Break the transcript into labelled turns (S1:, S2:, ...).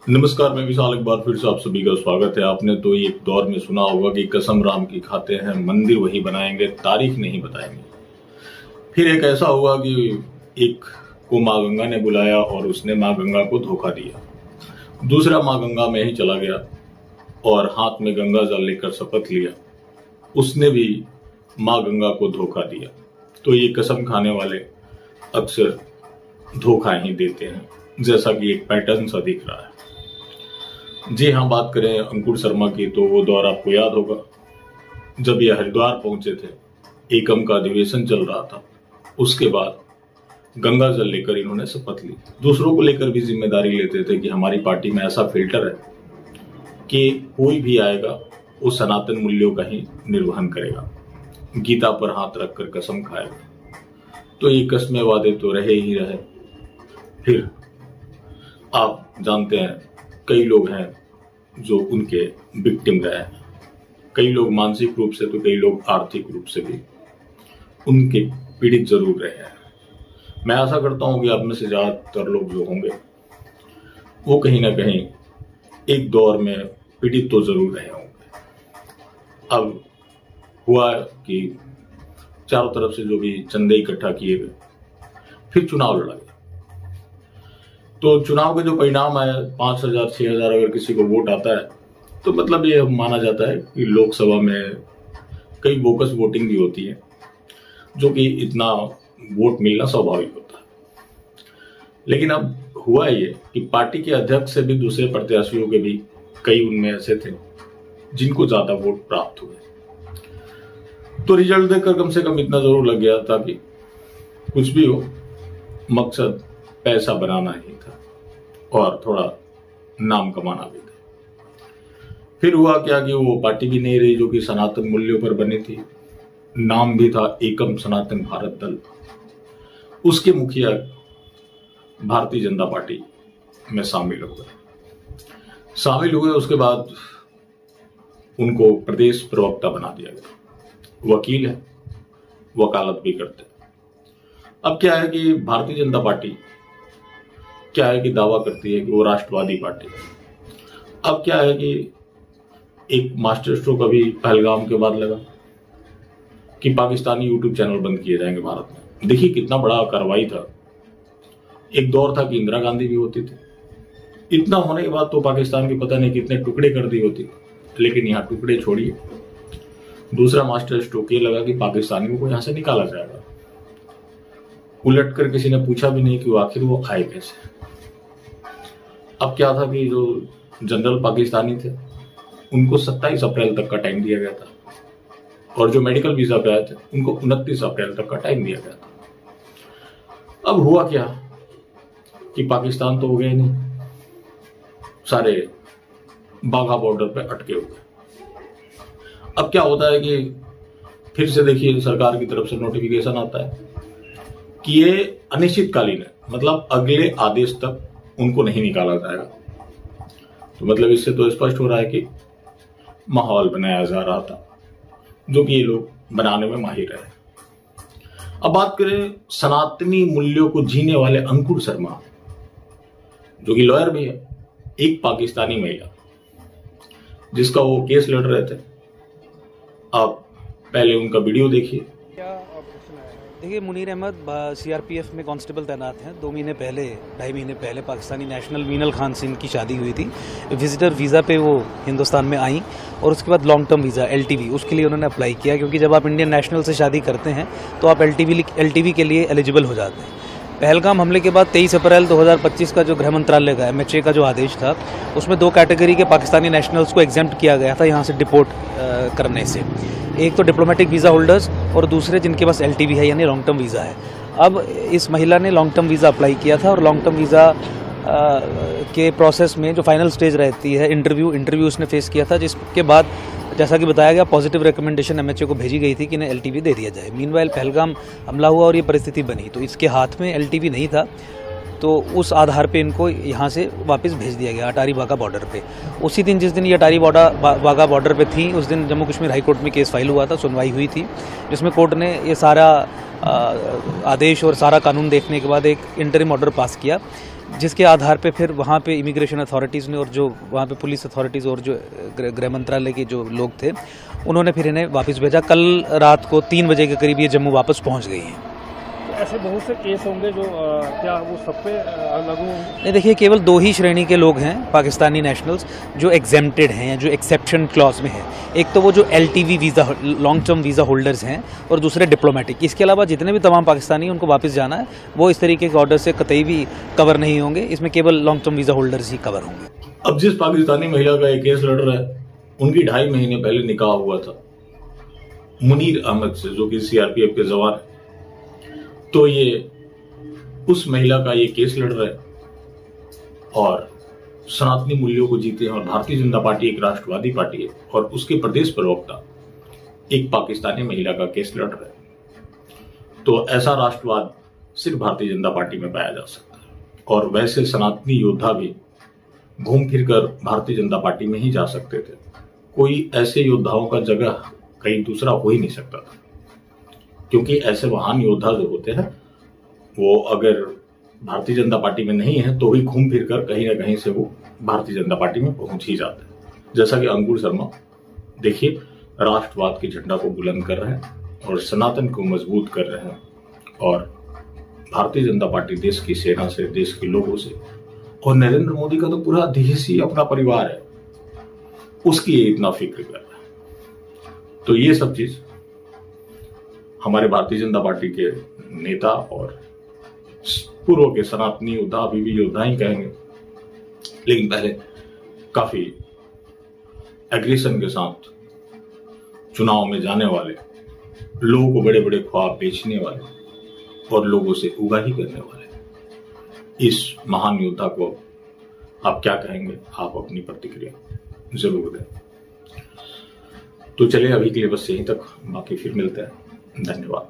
S1: नमस्कार, मैं विशाल। एक बार फिर से आप सभी का स्वागत है। आपने तो एक दौर में सुना होगा कि कसम राम की खाते हैं, मंदिर वही बनाएंगे, तारीख नहीं बताएंगे। फिर एक ऐसा हुआ कि एक को माँ गंगा ने बुलाया और उसने माँ गंगा को धोखा दिया। दूसरा माँ गंगा में ही चला गया और हाथ में गंगा जल लेकर शपथ लिया, उसने भी माँ गंगा को धोखा दिया। तो ये कसम खाने वाले अक्सर धोखा ही देते हैं, जैसा कि एक पैटर्न सा दिख रहा है। जी हाँ, बात करें अंकुर शर्मा की तो वो दौर आपको याद होगा जब ये हरिद्वार पहुंचे थे। एकम का अधिवेशन चल रहा था, उसके बाद गंगा जल लेकर इन्होंने शपथ ली। दूसरों को लेकर भी जिम्मेदारी लेते थे कि हमारी पार्टी में ऐसा फिल्टर है कि कोई भी आएगा वो सनातन मूल्यों का ही निर्वहन करेगा, गीता पर हाथ रखकर कसम खाएगा। तो ये कसमें वादे तो रहे ही रहे। फिर आप जानते हैं कई लोग हैं जो उनके विक्टिम रहे हैं, कई लोग मानसिक रूप से तो कई लोग आर्थिक रूप से भी उनके पीड़ित जरूर रहे हैं। मैं आशा करता हूं कि आप में से ज़्यादातर लोग जो होंगे वो कहीं ना कहीं एक दौर में पीड़ित तो जरूर रहे होंगे। अब हुआ कि चारों तरफ से जो भी चंदे इकट्ठा किए गए, फिर चुनाव लड़ा गया। तो चुनाव के जो परिणाम आए, 5,000 6,000 अगर किसी को वोट आता है तो मतलब ये माना जाता है कि लोकसभा में कई बोकस वोटिंग भी होती है, जो कि इतना वोट मिलना स्वाभाविक होता है। लेकिन अब हुआ ये कि पार्टी के अध्यक्ष से भी दूसरे प्रत्याशियों के भी कई उनमें ऐसे थे जिनको ज्यादा वोट प्राप्त हुए। तो रिजल्ट देखकर कम से कम इतना जरूर लग गया था कि कुछ भी हो, मकसद पैसा बनाना ही था और थोड़ा नाम कमाना भी था। फिर हुआ क्या कि वो पार्टी भी नहीं रही जो कि सनातन मूल्यों पर बनी थी। नाम भी था एकम सनातन भारत दल। उसके मुखिया भारतीय जनता पार्टी में शामिल हुए। उसके बाद उनको प्रदेश प्रवक्ता बना दिया गया। वकील है, वकालत भी करते। अब क्या है कि भारतीय जनता पार्टी क्या है कि दावा करती है कि वो राष्ट्रवादी पार्टी। अब क्या है कि एक मास्टर स्ट्रोक अभी पहलगाम के बाद लगा कि पाकिस्तानी यूट्यूब चैनल बंद किए जाएंगे भारत में। देखिए कितना बड़ा कार्रवाई था। एक दौर था कि इंदिरा गांधी भी होती थी, इतना होने के बाद तो पाकिस्तान के पता नहीं कितने टुकड़े कर दिए होती, लेकिन यहाँ टुकड़े छोड़िए। दूसरा मास्टर स्ट्रोक ये लगा कि पाकिस्तानियों को यहाँ से निकाला जाएगा। उलट कर किसी ने पूछा भी नहीं कि वो आखिर वो आए कैसे। अब क्या था कि जो जनरल पाकिस्तानी थे उनको 27 अप्रैल तक का टाइम दिया गया था और जो मेडिकल वीजा पे आए थे उनको 29 अप्रैल तक का टाइम दिया गया था। अब हुआ क्या कि पाकिस्तान तो हो गए नहीं, सारे बाघा बॉर्डर पे अटके हुए। अब क्या होता है कि फिर से देखिए सरकार की तरफ से नोटिफिकेशन आता है कि ये अनिश्चितकालीन है, मतलब अगले आदेश तक उनको नहीं निकाला जाएगा। तो मतलब इससे तो स्पष्ट हो रहा है कि माहौल बनाया जा रहा था, जो कि ये लोग बनाने में माहिर है। अब बात करें सनातनी मूल्यों को जीने वाले अंकुर शर्मा, जो कि लॉयर भी है, एक पाकिस्तानी महिला जिसका वो केस लड़ रहे थे। आप पहले उनका वीडियो देखिए।
S2: देखिए, मुनीर अहमद सीआरपीएफ में कांस्टेबल तैनात हैं। 2 महीने पहले, 2.5 महीने पहले पाकिस्तानी नेशनल मीनल खान से इनकी शादी हुई थी। विजिटर वीज़ा पे वो हिंदुस्तान में आई और उसके बाद लॉन्ग टर्म वीज़ा LTV उसके लिए उन्होंने अप्लाई किया, क्योंकि जब आप इंडियन नेशनल से शादी करते हैं तो आप LTV के लिए एलिजिबल हो जाते हैं। पहलगाम हमले के बाद 23 अप्रैल 2025 का जो गृह मंत्रालय का MHA का जो आदेश था, उसमें 2 कैटेगरी के पाकिस्तानी नेशनल्स को एग्जेम्प्ट किया गया था यहाँ से डिपोर्ट करने से। एक तो डिप्लोमेटिक वीज़ा होल्डर्स और दूसरे जिनके पास LTV है यानी लॉन्ग टर्म वीज़ा है। अब इस महिला ने लॉन्ग टर्म वीज़ा अप्लाई किया था और लॉन्ग टर्म वीज़ा के प्रोसेस में जो फाइनल स्टेज रहती है इंटरव्यू उसने फेस किया था, जिसके बाद जैसा कि बताया गया पॉजिटिव रिकमेंडेशन MHA को भेजी गई थी कि इन्हें LTV दे दिया जाए। मीनवाइल पहलगाम हमला हुआ और ये परिस्थिति बनी, तो इसके हाथ में LTV नहीं था, तो उस आधार पे इनको यहाँ से वापस भेज दिया गया अटारी वाघा बॉर्डर पे। उसी दिन जिस दिन ये अटारी वाघा बॉर्डर पे थी, उस दिन जम्मू कश्मीर हाई कोर्ट में केस फाइल हुआ था, सुनवाई हुई थी, जिसमें कोर्ट ने ये सारा आदेश और सारा कानून देखने के बाद एक इंटरिम ऑर्डर पास किया जिसके आधार पे फिर वहाँ पे इमिग्रेशन अथॉरिटीज़ ने और जो वहाँ पे पुलिस अथॉरिटीज़ और जो गृह मंत्रालय के जो लोग थे उन्होंने फिर इन्हें वापस भेजा। कल रात को 3 बजे के करीब ये जम्मू वापस पहुँच गई हैं।
S3: ऐसे बहुत से केस होंगे जो क्या वो सब पे लागू होंगे?
S2: नहीं, देखिए केवल 2 ही श्रेणी के लोग हैं पाकिस्तानी नेशनल्स जो एग्जेम्प्टेड हैं, जो एक्सेप्शन क्लॉज में हैं। एक तो वो जो LTV visa long term visa holders हैं और दूसरे डिप्लोमेटिक। इसके अलावा जितने भी तमाम पाकिस्तानी उनको वापस जाना है वो इस तरीके के ऑर्डर से कतई भी कवर नहीं होंगे। इसमें केवल लॉन्ग टर्म वीज़ा होल्डर्स ही कवर होंगे।
S1: अब जिस पाकिस्तानी महिला का एक केस लड़ रहा है उनकी 2.5 महीने पहले निकाह हुआ था मुनीर अहमद से, जो कि CRPF के जवान है। तो ये उस महिला का ये केस लड़ रहा है और सनातनी मूल्यों को जीते हैं। और भारतीय जनता पार्टी एक राष्ट्रवादी पार्टी है और उसके प्रदेश प्रवक्ता एक पाकिस्तानी महिला का केस लड़ रहा है। तो ऐसा राष्ट्रवाद सिर्फ भारतीय जनता पार्टी में पाया जा सकता है। और वैसे सनातनी योद्धा भी घूम फिर कर भारतीय जनता पार्टी में ही जा सकते थे। कोई ऐसे योद्धाओं का जगह कहीं दूसरा हो ही नहीं सकता था, क्योंकि ऐसे महान योद्धा जो होते हैं वो अगर भारतीय जनता पार्टी में नहीं है तो भी घूम फिर कर कहीं ना कहीं से वो भारतीय जनता पार्टी में पहुंच ही जाते हैं। जैसा कि अंकुर शर्मा देखिए राष्ट्रवाद के झंडा को बुलंद कर रहे हैं और सनातन को मजबूत कर रहे हैं। और भारतीय जनता पार्टी देश की सेना से, देश के लोगों से, और नरेंद्र मोदी का तो पूरा देश ही अपना परिवार है, उसकी ये इतना फिक्र कर रहा है। तो ये सब चीज हमारे भारतीय जनता पार्टी के नेता और पूर्व के सनातनी योद्धा, अभी भी योद्धा ही कहेंगे, लेकिन पहले काफी एग्रेशन के साथ चुनाव में जाने वाले, लोगों को बड़े बड़े ख्वाब बेचने वाले और लोगों से उगाही करने वाले इस महान योद्धा को आप क्या कहेंगे? आप अपनी प्रतिक्रिया जरूर दें। तो चलिए अभी के लिए बस यहीं तक, बाकी फिर मिलते हैं। धन्यवाद।